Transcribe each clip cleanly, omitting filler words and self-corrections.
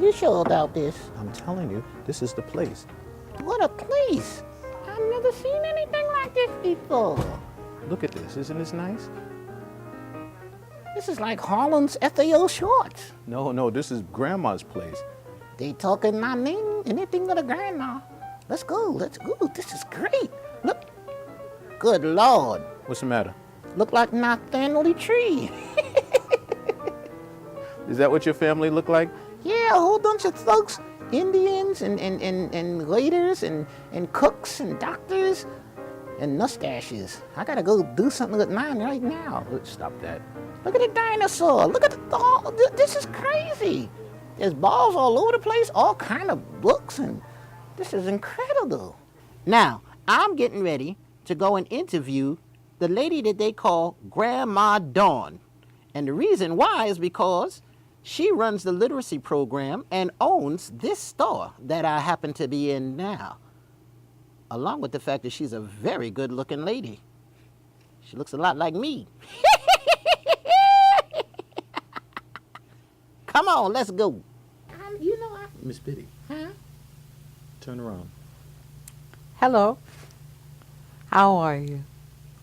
you sure about this? I'm telling you, this is the place. What a place! I've never seen anything like this before. Look at this. Isn't this nice? This is like Harlem's FAO Shorts. No, this is Grandma's place. They talking my name, anything but a grandma. Let's go. This is great. Look. Good Lord. What's the matter? Look like my family tree. Is that what your family look like? Yeah, a whole bunch of folks. Indians and waiters and cooks and doctors and mustaches. I gotta go do something with mine right now. Stop that. Look at the dinosaur. Look at this is crazy. There's balls all over the place, all kind of books, and this is incredible. Now, I'm getting ready to go and interview the lady that they call Grandma Dawn. And the reason why is because she runs the literacy program and owns this store that I happen to be in now, along with the fact that she's a very good-looking lady. She looks a lot like me. Come on, let's go. Miss Biddie. Huh? Turn around. Hello. How are you?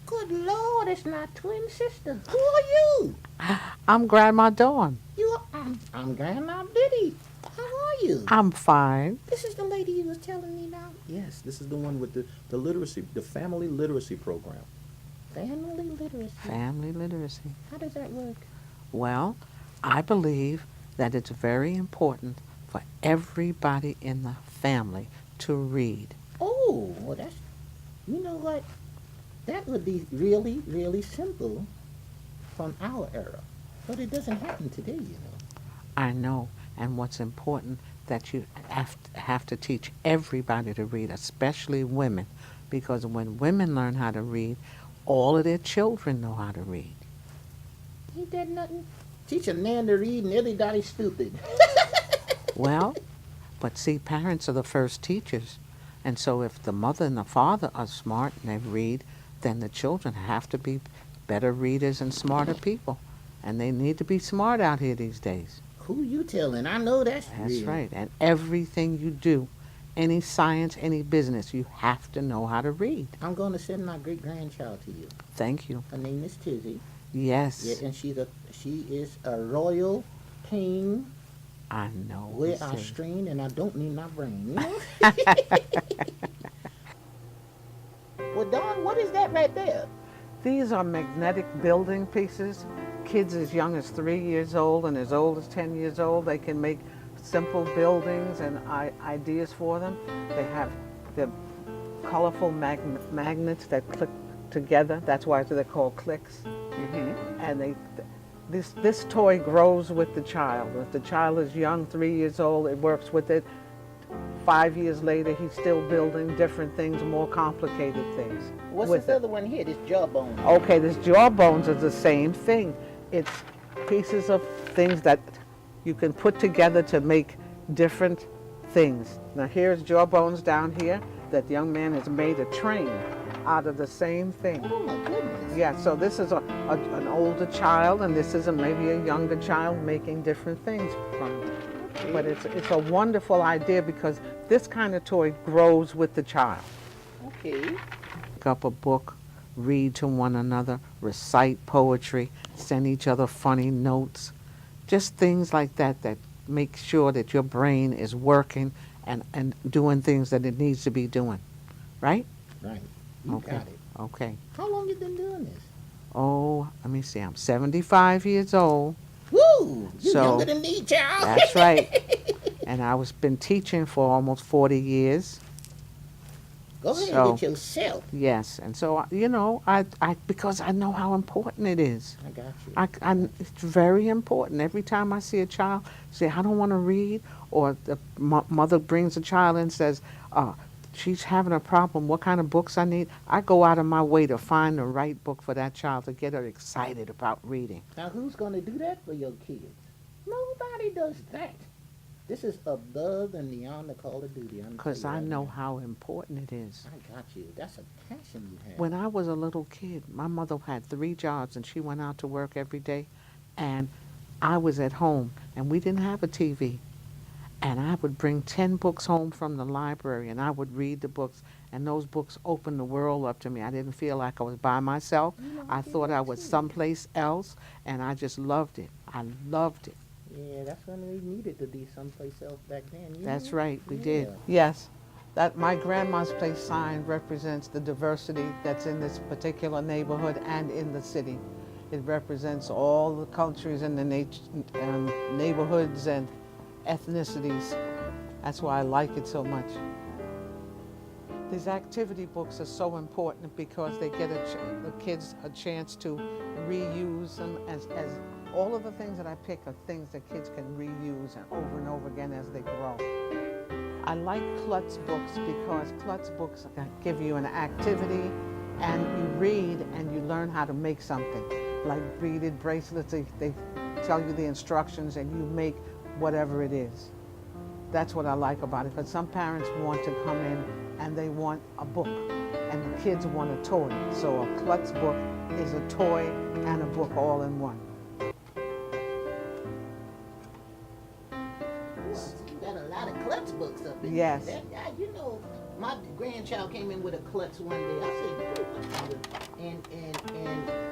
Good Lord, it's my twin sister. Who are you? I'm Grandma Dawn. I'm Grandma Biddie. How are you? I'm fine. This is the lady you was telling me about. Yes, this is the one with the literacy, the family literacy program. Family literacy. Family literacy. How does that work? Well, I believe that it's very important for everybody in the family to read. Oh, well that's, you know what? That would be really, really simple from our era. But it doesn't happen today, you know. I know. And what's important that you have to teach everybody to read, especially women, because when women learn how to read, all of their children know how to read. Ain't that nothing? Teach a man to read and everybody's stupid. Well, but see, parents are the first teachers. And so if the mother and the father are smart and they read, then the children have to be better readers and smarter people. And they need to be smart out here these days. Who you telling? I know that's That's real. right. And everything you do, any science, any business, you have to know how to read. I'm going to send my great-grandchild to you. Thank you. Her name is Tizzy. Yes. Yeah, and she is a royal king. I know. Where I strain and I don't need my brain, you know? Well, Dawn, what is that right there? These are magnetic building pieces. Kids as young as 3 years old and as old as 10 years old, they can make simple buildings and ideas for them. They have the colorful magnets that click together. That's why they're called clicks. Mm-hmm. And this toy grows with the child. If the child is young, 3 years old, it works with it. 5 years later, he's still building different things, more complicated things. What's with this it. other one here, this jawbone? Okay, this jawbones is the same thing. It's pieces of things that you can put together to make different things. Now here's jawbones down here. That young man has made a train out of the same thing. Oh my goodness. Yeah, so this is an older child, and this is maybe a younger child making different things from it. But it's a wonderful idea because this kind of toy grows with the child. Okay. Pick up a book, read to one another, recite poetry, send each other funny notes, just things like that that make sure that your brain is working and doing things that it needs to be doing. Right? Right. You Okay. got it. Okay. How long you been doing this? Oh, let me see. I'm 75 years old. Woo! You So, younger than me, child. That's right. And I was been teaching for almost 40 years. Go ahead So- with yourself. Yes. And so, you know, I because I know how important it is. I got you. It's very important. Every time I see a child say, I don't want to read, or the mother brings a child and says, she's having a problem, what kind of books I need, I go out of my way to find the right book for that child to get her excited about reading. Now, who's going to do that for your kids? Nobody does that. This is above and beyond the call of duty. Because I know how important it is. I got you. That's a passion you have. When I was a little kid, my mother had 3 jobs and she went out to work every day. And I was at home and we didn't have a TV. And I would bring 10 books home from the library, and I would read the books, and those books opened the world up to me. I didn't feel like I was by myself. You know, I I did thought that I was too. someplace else, and I just loved it. I loved it. Yeah, that's when we needed to be someplace else back then. You That's know? right, we Yeah. did. Yes, that my grandma's place sign represents the diversity that's in this particular neighborhood and in the city. It represents all the cultures and the neighborhoods and ethnicities. That's why I like it so much. These activity books are so important because they get the kids a chance to reuse them as all of the things that I pick are things that kids can reuse and over again as they grow. I like klutz books because klutz books give you an activity and you read and you learn how to make something. Like beaded bracelets, they tell you the instructions and you make whatever it is. That's what I like about it, because some parents want to come in and they want a book and the kids want a toy. So a klutz book is a toy and a book all in one. You got a lot of klutz books up in Yes. there. You know, my grandchild came in with a klutz one day. I said, and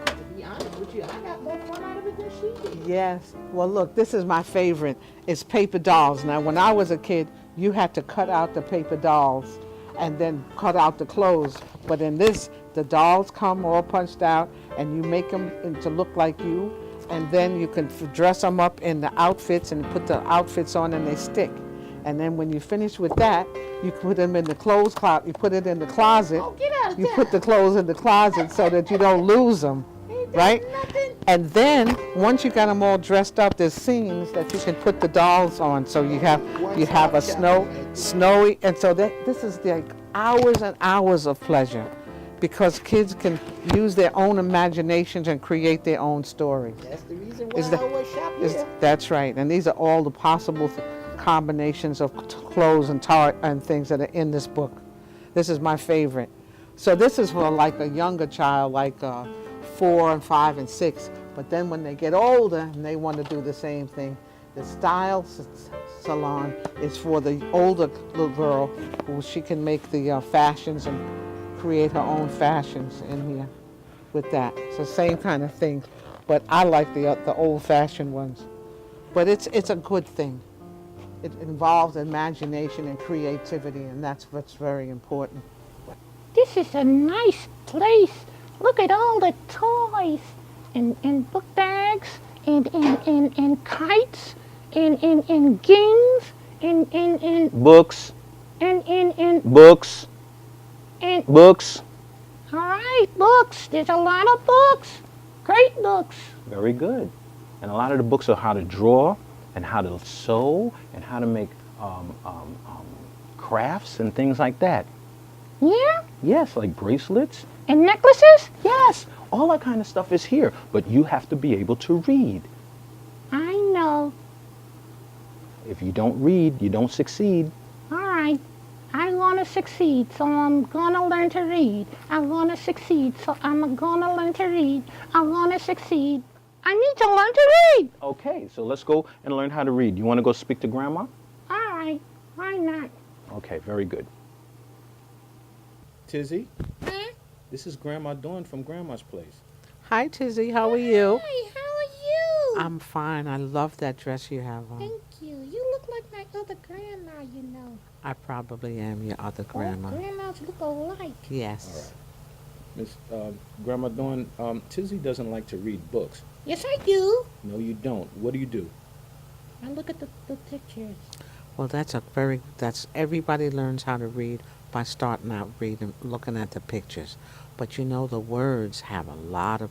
to be honest with you, I got more fun out of it than she did. Yes. Well, look, this is my favorite. It's paper dolls. Now, when I was a kid, you had to cut out the paper dolls and then cut out the clothes. But in this, the dolls come all punched out, and you make them to look like you, and then you can dress them up in the outfits and put the outfits on, and they stick. And then when you finish with that, you put them in the clothes closet. You put it in the closet. Oh, get out of You town. put the clothes in the closet so that you don't lose them, Ain't that right? nothing? And then once you got them all dressed up, there's scenes that you can put the dolls on. So you have a snowy, and so this is like hours and hours of pleasure, because kids can use their own imaginations and create their own stories. That's the reason why Is that- I always shop here. That's right, and these are all the possible combinations of clothes and things that are in this book. This is my favorite. So this is for like a younger child, like 4 and 5 and 6. But then when they get older and they want to do the same thing, the style salon is for the older little girl, who she can make the fashions and create her own fashions in here with that. It's the same kind of thing, but I like the old-fashioned ones. But it's a good thing. It involves imagination and creativity, and that's what's very important. This is a nice place. Look at all the toys and book bags and kites and games and Books, and books, and books. all right, books. There's a lot of books. Great books. Very good. And a lot of the books are how to draw and how to sew and how to make crafts and things like that. Yeah? Yes, like bracelets. And necklaces? Yes, all that kind of stuff is here. But you have to be able to read. I know. If you don't read, you don't succeed. All right. I want to succeed, so I'm going to learn to read. I want to succeed, so I'm going to learn to read. I want to succeed. I need to learn to read. Okay, so let's go and learn how to read. You want to go speak to Grandma? All right. Why not? Okay, very good. Tizzy, this is Grandma Dawn from Grandma's place. Hi, Tizzy. How are you? Hi, how are you? I'm fine. I love that dress you have on. Thank you. You look like my other grandma, you know. I probably am your other grandma. All grandmas look alike. Yes. Miss Grandma Dawn, Tizzy doesn't like to read books. Yes, I do. No, you don't. What do? I look at the pictures. Well, that's everybody learns how to read by starting out reading, looking at the pictures. But you know, the words have a lot of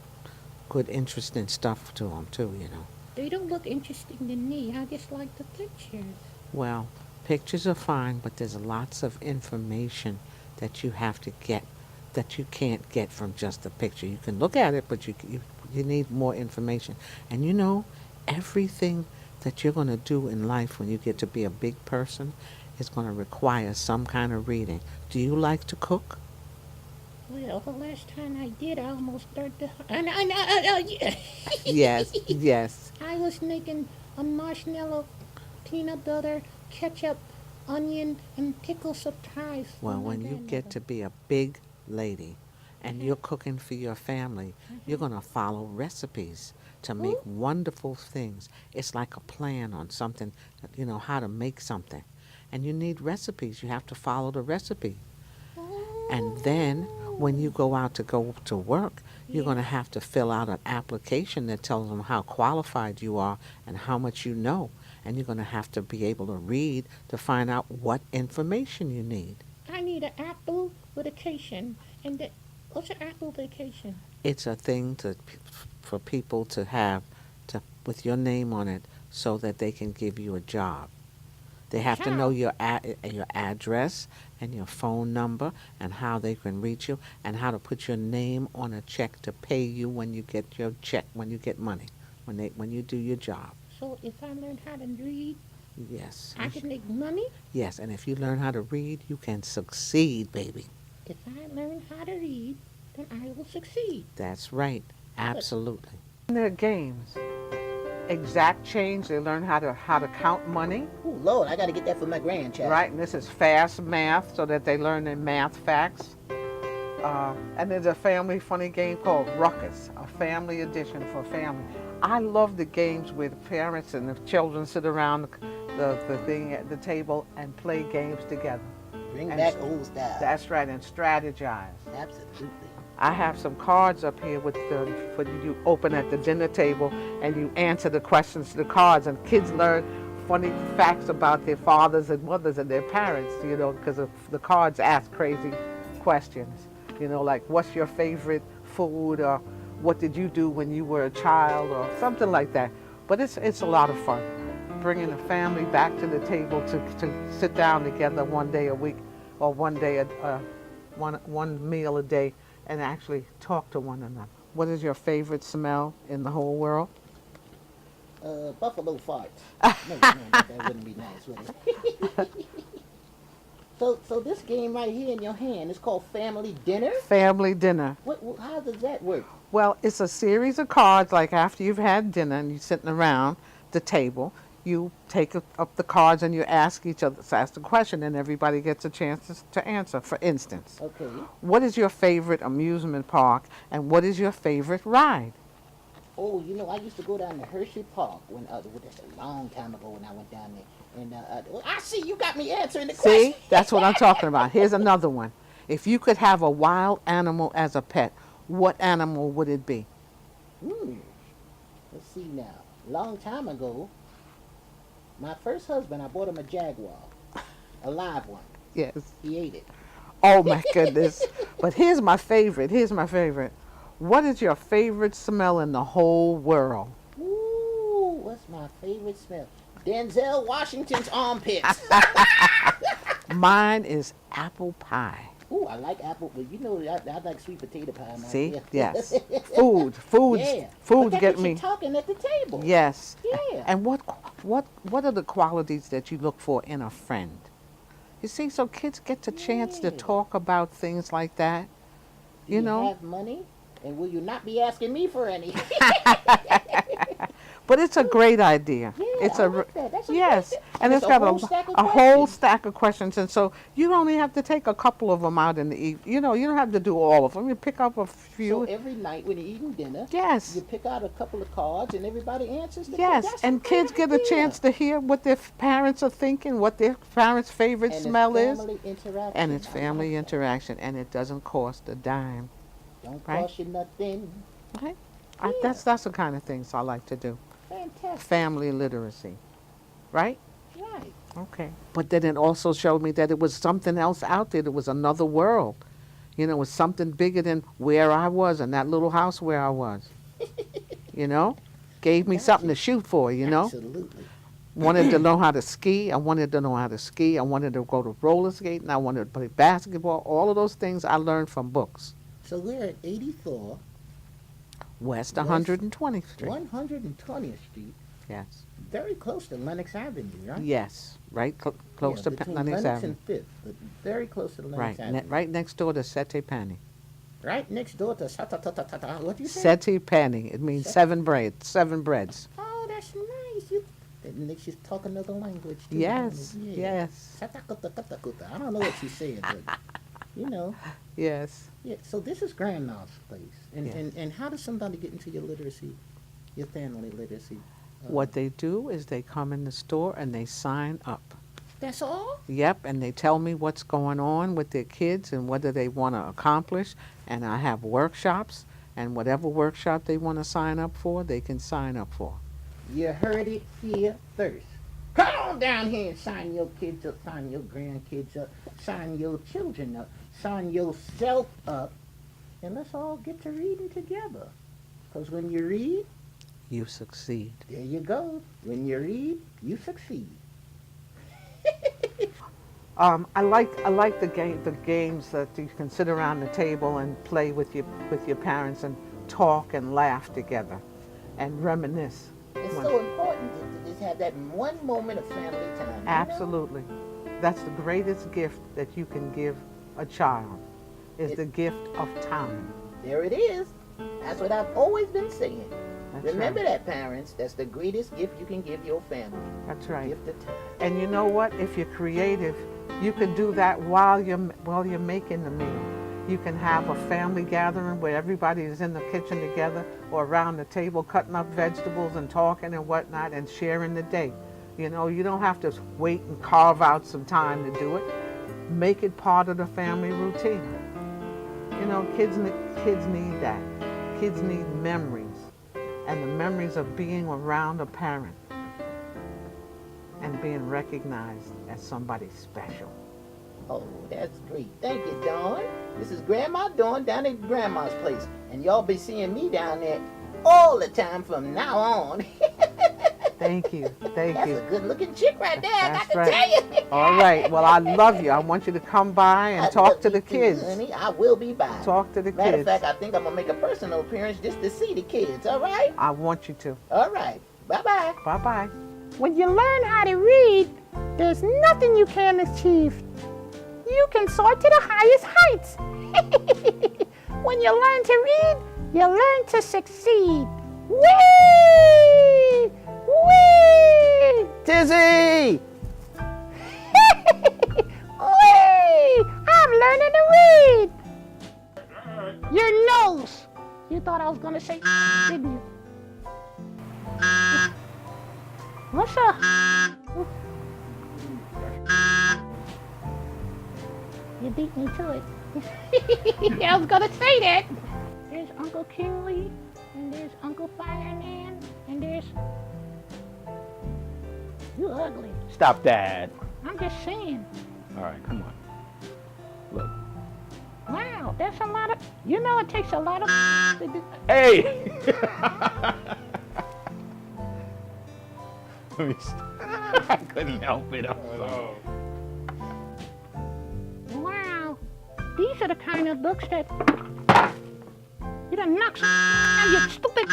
good, interesting stuff to them too, you know. They don't look interesting to me. I just like the pictures. Well, pictures are fine, but there's lots of information that you have to get that you can't get from just a picture. You can look at it, but you need more information. And you know, everything that you're going to do in life when you get to be a big person is going to require some kind of reading. Do you like to cook? Well, the last time I did, I almost started to... Yes, yes. I was making a marshmallow peanut butter ketchup, onion, and pickle surprise. for Well, my when you get to grandmother. be a big lady and you're cooking for your family, you're going to follow recipes to make Ooh. wonderful things. It's like a plan on something, how to make something. And you need recipes. You have to follow the recipe. And then when you go to work, you're going to have to fill out an application that tells them how qualified you are and how much you know. And you're going to have to be able to read to find out what information you need. I need an apple vacation. And what's an apple vacation? It's a thing for people to have with your name on it so that they can give you a job. They have to know your address and your phone number and how they can reach you and how to put your name on a check to pay you when you get your check, when you get money, when you do your job. So if I learn how to read, Yes. I can make money? Yes, and if you learn how to read, you can succeed, baby. If I learn how to read, then I will succeed. That's right. Absolutely. In their games, exact change, they learn how to count money. Oh, Lord, I got to get that for my grandchild. Right, and this is fast math so that they learn their math facts. And there's a family funny game called Ruckus, a family edition for family. I love the games where the parents and the children sit around the thing at the table and play games together. Bring And back old style. That's right, and strategize. Absolutely. I have some cards up here for you open at the dinner table and you answer the questions to the cards, and kids learn funny facts about their fathers and mothers and their parents, because the cards ask crazy questions, like what's your favorite food, or what did you do when you were a child, or something like that. But it's a lot of fun, bringing the family back to the table to sit down together one day a week, or one meal a day, and actually talk to one another. What is your favorite smell in the whole world? Buffalo farts. No, that wouldn't be nice, would it? So this game right here in your hand is called Family Dinner? Family dinner. How does that work? Well, it's a series of cards, like after you've had dinner and you're sitting around the table, you take up the cards and you ask the question, and everybody gets a chance to answer. For instance, Okay. what is your favorite amusement park and what is your favorite ride? Oh, I used to go down to Hershey Park that's a long time ago when I went down there. And I see you got me answering the question. See, that's what I'm talking about. Here's another one. If you could have a wild animal as a pet, what animal would it be? Let's see now. Long time ago, my first husband, I bought him a jaguar, a live one. Yes. He ate it. Oh my goodness. But here's my favorite. What is your favorite smell in the whole world? Ooh, what's my favorite smell? Denzel Washington's armpits. Mine is apple pie. Ooh, I like apple, but I like sweet potato pie. See? myself. Yes. Foods Yeah. But that's get what me. you're talking at the table. Yes. Yeah. And what are the qualities that you look for in a friend? You see, so kids get the chance to Yeah. talk about things like that. Do you have money? And will you not be asking me for any? But it's a great idea. Yeah, It's I like that. That's a yes, great- and it's a got whole stack of a whole questions. stack of questions, and so you only have to take a couple of them out in the evening. You don't have to do all of them. You pick up a few. So every night when you're eating dinner, Yes. you pick out a couple of cards and everybody answers the Yes, That's and great kids get a idea. chance to hear what their parents are thinking, what their parents' favorite And smell it's is, family interaction. and it's I family like that. interaction, and it doesn't cost a dime. Don't right? cost you nothing. Right? Yeah. That's the kind of things I like to do. Fantastic. Family literacy, right? Right. Okay. But then it also showed me that it was something else out there. There was another world. It was something bigger than where I was in that little house where I was. Gave me something to shoot for, Absolutely. Wanted to know how to ski. I wanted to know how to ski. I wanted to go to roller skating. I wanted to play basketball. All of those things I learned from books. So we're at 84 West West 120th Street. 120th Street, Yes. very close to Lenox Avenue, right? Yes. Right close Yeah, to between Lennox Lenox Avenue. and Fifth, but very close to Lenox Right. Avenue. Right next door to Sete Pani. Right next door to what do you say? Sete Pani. It means seven breads. Oh, that's nice. It makes you talk another language. Too, Yes, yeah. yes, I don't know what she said, but you know. yes. Yeah. So this is grandma's place, and Yes. and how does somebody get into your literacy, your family literacy? What they do is they come in the store and they sign up. That's all. Yep, and they tell me what's going on with their kids and whether they want to accomplish. And I have workshops, and whatever workshop they want to sign up for, they can sign up for. You heard it here first. Come on down here and sign your kids up, sign your grandkids up, sign your children up, sign yourself up, and let's all get to reading together. Because when you read, You succeed. there you go. When you read, you succeed. I like the games that you can sit around the table and play with your parents and talk and laugh together and reminisce. It's When- so important to just have that one moment of family time. you know? Absolutely. That's the greatest gift that you can give a child, is the gift of time. There it is. That's what I've always been saying. That's Remember right. that, parents. That's the greatest gift you can give your family. That's right. Gift of time. And you know what? If you're creative, you can do that while you're making the meal. You can have a family gathering where everybody is in the kitchen together or around the table cutting up vegetables and talking and whatnot and sharing the day. You know, you don't have to wait and carve out some time to do it. Make it part of the family routine. You know, kids need that. Kids need memories, and the memories of being around a parent and being recognized as somebody special. Oh, that's great. Thank you, Dawn. This is Grandma Dawn down at Grandma's place. And y'all be seeing me down there all the time from now on. Thank you. Thank That's you. a good looking chick right there, I That's got to right. tell you. All right. Well, I love you. I want you to come by and I talk love to you the too, kids. honey. I will be by. Talk to the Matter of kids. fact, I think I'm going to make a personal appearance just to see the kids, all right? I want you to. All right. Bye-bye. Bye-bye. When you learn how to read, there's nothing you can't achieve. You can soar to the highest heights. When you learn to read, you learn to succeed. Whee! Whee! Tizzy! Whee! I'm learning to read. Your nose. You thought I was gonna say, didn't you? What's up? You beat me to it. I was gonna say that. There's Uncle Kinley, and there's Uncle Fireman, and there's... You ugly. Stop that. I'm just saying. All right, come on. Look. Wow, that's a lot of... You know it takes a lot of... to do... Hey! Let me I couldn't help it. I'm sorry. Wow, these are the kind of books that... You done knocked... You stupid...